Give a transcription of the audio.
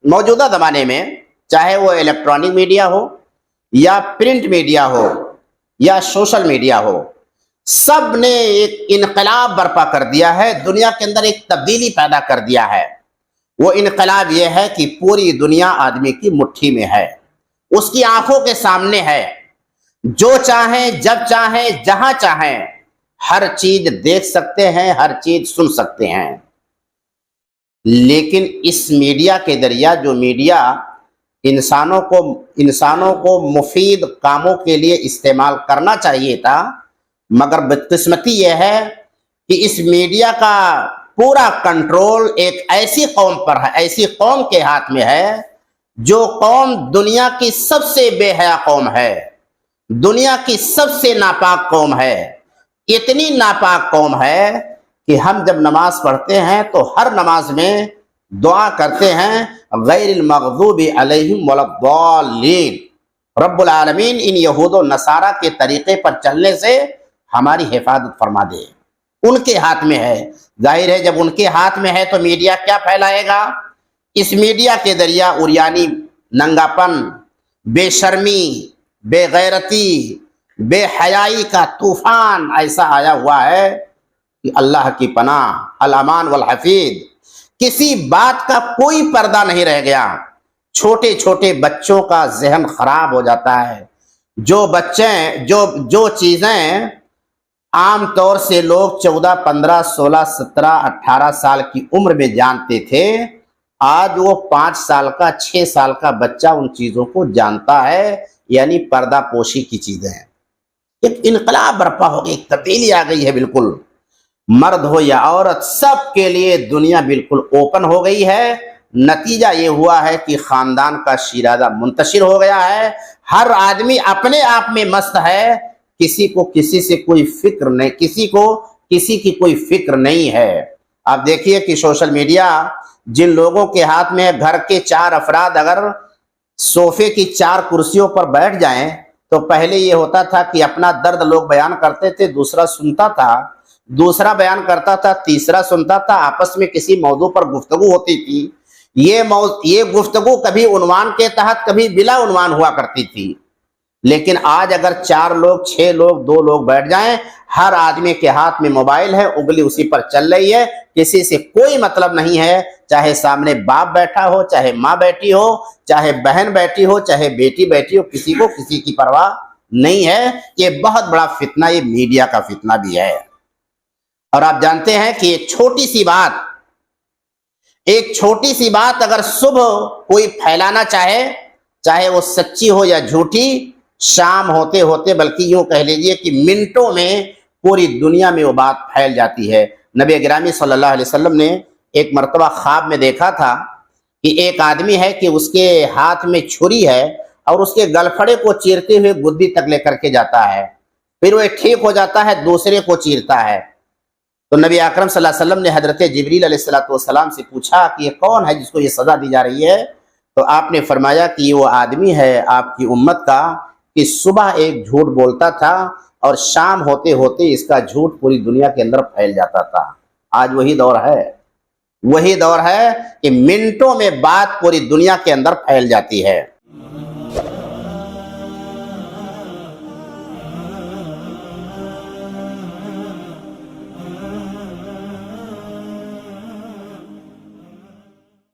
موجودہ زمانے میں چاہے وہ الیکٹرانک میڈیا ہو یا پرنٹ میڈیا ہو یا سوشل میڈیا ہو، سب نے ایک انقلاب برپا کر دیا ہے، دنیا کے اندر ایک تبدیلی پیدا کر دیا ہے۔ وہ انقلاب یہ ہے کہ پوری دنیا آدمی کی مٹھی میں ہے، اس کی آنکھوں کے سامنے ہے، جو چاہیں جب چاہیں جہاں چاہیں ہر چیز دیکھ سکتے ہیں، ہر چیز سن سکتے ہیں۔ لیکن اس میڈیا کے ذریعہ، جو میڈیا انسانوں کو مفید کاموں کے لیے استعمال کرنا چاہیے تھا، مگر بدقسمتی یہ ہے کہ اس میڈیا کا پورا کنٹرول ایک ایسی قوم پر ہے، ایسی قوم کے ہاتھ میں ہے، جو قوم دنیا کی سب سے بے حیا قوم ہے، دنیا کی سب سے ناپاک قوم ہے۔ اتنی ناپاک قوم ہے کہ ہم جب نماز پڑھتے ہیں تو ہر نماز میں دعا کرتے ہیں غیر المغضوب علیہم ولا الضالین، رب العالمین ان یہود و نصارہ کے طریقے پر چلنے سے ہماری حفاظت فرما دے۔ ان کے ہاتھ میں ہے، ظاہر ہے جب ان کے ہاتھ میں ہے تو میڈیا کیا پھیلائے گا؟ اس میڈیا کے ذریعہ عریانی، ننگاپن، بے شرمی، بے غیرتی، بے حیائی کا طوفان ایسا آیا ہوا ہے کہ اللہ کی پناہ، الامان والحفیظ، کسی بات کا کوئی پردہ نہیں رہ گیا۔ چھوٹے چھوٹے بچوں کا ذہن خراب ہو جاتا ہے۔ جو چیزیں عام طور سے لوگ 14، 15، 16، 17، 18 سال کی عمر میں جانتے تھے، آج وہ 5 سال کا، 6 سال کا بچہ ان چیزوں کو جانتا ہے، یعنی پردہ پوشی کی چیزیں ہیں۔ ایک انقلاب برپا ہو گئی، ایک تبدیلی آ گئی ہے، بالکل مرد ہو یا عورت سب کے لیے دنیا بالکل اوپن ہو گئی ہے۔ نتیجہ یہ ہوا ہے کہ خاندان کا شیرازہ منتشر ہو گیا ہے، ہر آدمی اپنے آپ میں مست ہے، کسی کو کسی سے کوئی فکر نہیں، کسی کو کسی کی کوئی فکر نہیں ہے۔ آپ دیکھیے کہ سوشل میڈیا جن لوگوں کے ہاتھ میں، گھر کے 4 افراد اگر صوفے کی 4 کرسیوں پر بیٹھ جائیں تو پہلے یہ ہوتا تھا کہ اپنا درد لوگ بیان کرتے تھے، دوسرا سنتا تھا، دوسرا بیان کرتا تھا، تیسرا سنتا تھا، آپس میں کسی موضوع پر گفتگو ہوتی تھی۔ یہ گفتگو کبھی عنوان کے تحت، کبھی بلا عنوان ہوا کرتی تھی۔ لیکن آج اگر 4 لوگ، 6 لوگ، 2 لوگ بیٹھ جائیں، ہر آدمی کے ہاتھ میں موبائل ہے، انگلی اسی پر چل رہی ہے، کسی سے کوئی مطلب نہیں ہے، چاہے سامنے باپ بیٹھا ہو، چاہے ماں بیٹھی ہو، چاہے بہن بیٹھی ہو، چاہے بیٹی بیٹھی ہو، کسی کو کسی کی پرواہ نہیں ہے۔ یہ بہت بڑا فتنہ، یہ میڈیا کا فتنہ بھی ہے۔ اور آپ جانتے ہیں کہ ایک چھوٹی سی بات اگر صبح کوئی پھیلانا چاہے وہ سچی ہو یا جھوٹی، شام ہوتے ہوتے، بلکہ یوں کہہ لیجئے کہ منٹوں میں پوری دنیا میں وہ بات پھیل جاتی ہے۔ نبی گرامی صلی اللہ علیہ وسلم نے ایک مرتبہ خواب میں دیکھا تھا کہ ایک آدمی ہے کہ اس کے ہاتھ میں چھری ہے اور اس کے گلفڑے کو چیرتے ہوئے گدی تک لے کر کے جاتا ہے، پھر وہ ٹھیک ہو جاتا ہے، دوسرے کو چیرتا ہے۔ تو نبی اکرم صلی اللہ علیہ وسلم نے حضرت جبریل علیہ السلام سے پوچھا کہ یہ کون ہے جس کو یہ سزا دی جا رہی ہے؟ تو آپ نے فرمایا کہ یہ وہ آدمی ہے آپ کی امت کا کہ صبح ایک جھوٹ بولتا تھا اور شام ہوتے ہوتے اس کا جھوٹ پوری دنیا کے اندر پھیل جاتا تھا۔ آج وہی دور ہے کہ منٹوں میں بات پوری دنیا کے اندر پھیل جاتی ہے۔